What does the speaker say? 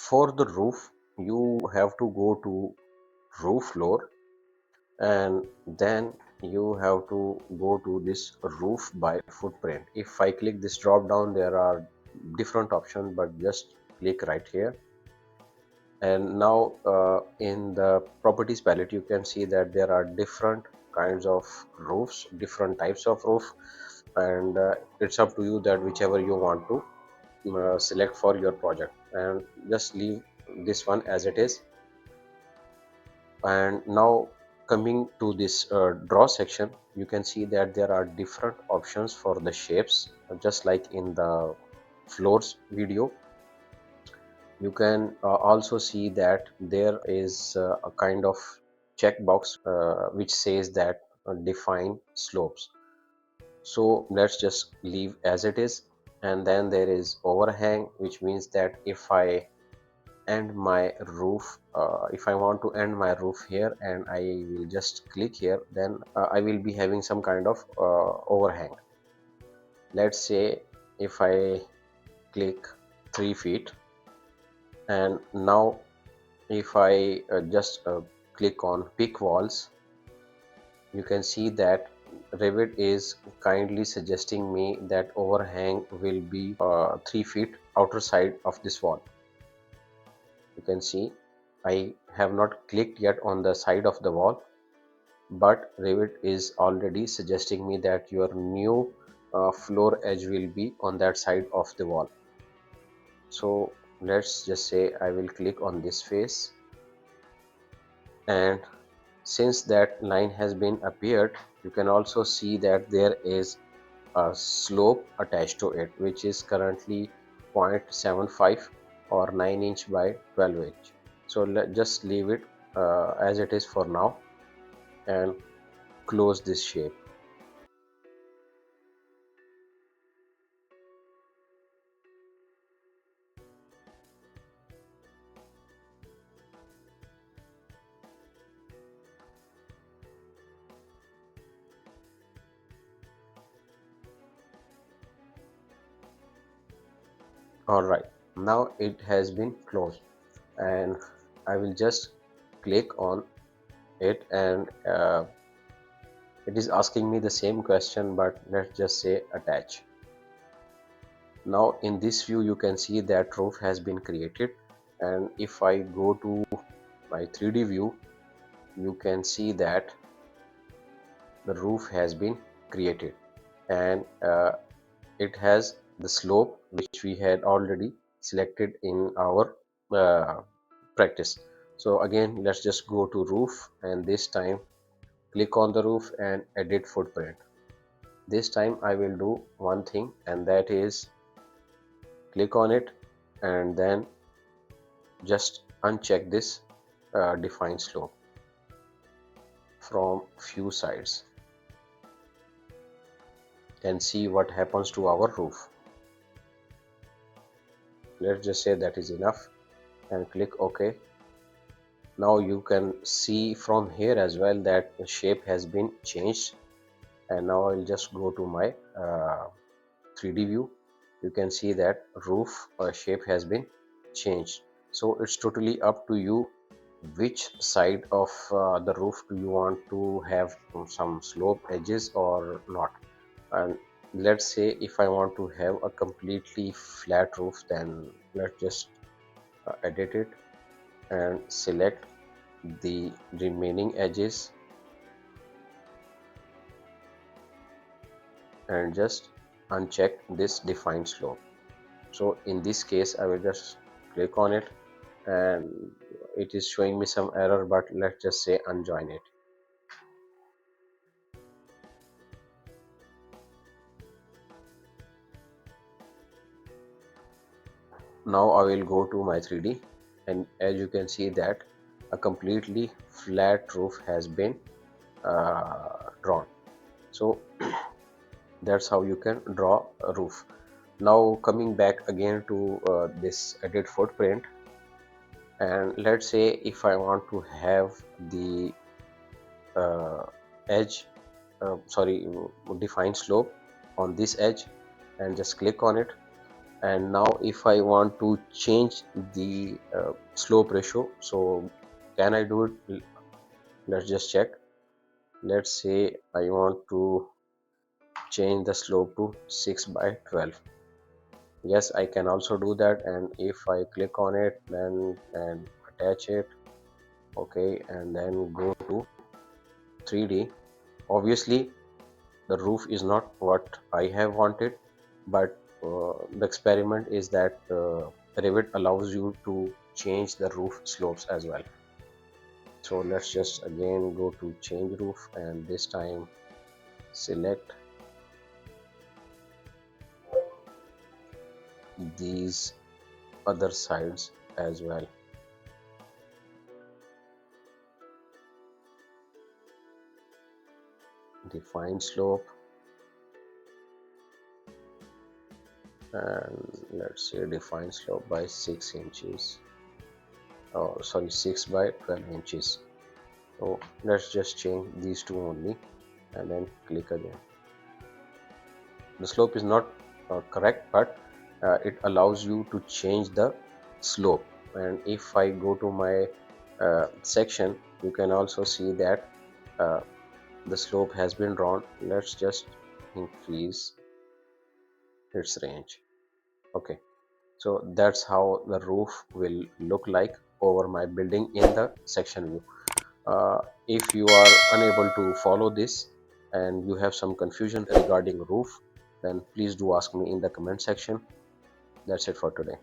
For the roof, you have to go to roof floor, and then you have to go to this roof by footprint. If I click this drop down, there are different options, but just click right here. And now in the properties palette, you can see that there are different kinds of roofs, different types of roof, and it's up to you that whichever you want to select for your project, and just leave this one as it is. And now coming to this draw section, you can see that there are different options for the shapes, just like in the floors video. You can also see that there is a kind of checkbox which says that define slopes. So let's just leave as it is. And then there is overhang, which means that if I end my roof, if I want to end my roof here and I will just click here, then I will be having some kind of overhang. Let's say if I click 3 feet, and now if I just click on pick walls, you can see that Revit is kindly suggesting me that overhang will be 3 feet outer side of this wall. You can see I have not clicked yet on the side of the wall, but Revit is already suggesting me that your new floor edge will be on that side of the wall. So let's just say I will click on this face, and since that line has been appeared, you can also see that there is a slope attached to it, which is currently 0.75 or 9 inch by 12 inch. So just leave it as it is for now, and close this shape. Alright, now it has been closed, and I will just click on it, and it is asking me the same question, but let's just say attach. Now in this view you can see that roof has been created, and if I go to my 3D view, you can see that the roof has been created, and it has the slope which we had already selected in our uh, practice. So again, let's just go to roof, and this time click on the roof and edit footprint. This time I will do one thing, and that is click on it and then just uncheck this define slope from few sides and see what happens to our roof. Let's just say that is enough and click OK. Now you can see from here as well that the shape has been changed, and now I'll just go to my 3D view. You can see that roof shape has been changed. So it's totally up to you which side of the roof do you want to have some slope edges or not. And let's say if I want to have a completely flat roof, then let's just edit it and select the remaining edges and just uncheck this define slope. So in this case I will just click on it, and it is showing me some error, but let's just say unjoin it. Now I will go to my 3D, and as you can see that a completely flat roof has been drawn. So that's how you can draw a roof. Now coming back again to this edit footprint, and let's say if I want to have the uh, edge sorry define slope on this edge, and just click on it, And now if I want to change the slope ratio, so can I do it? Let's just check. Let's say I want to change the slope to 6 by 12. Yes, I can also do that, and if I click on it then and attach it, okay, and then go to 3D. Obviously the roof is not what I have wanted, but the experiment is that Revit allows you to change the roof slopes as well. So let's just again go to change roof, and this time select these other sides as well. Define slope, and let's say define slope by 6 inches, or sorry, 6 by 12 inches. So let's just change these two only, and then click again. The slope is not correct, but it allows you to change the slope. And if I go to my section, you can also see that uh, the slope has been drawn. Let's just increase its range. Okay, so that's how the roof will look like over my building in the section view. If you are unable to follow this and you have some confusion regarding roof, then please do ask me in the comment section. That's it for today.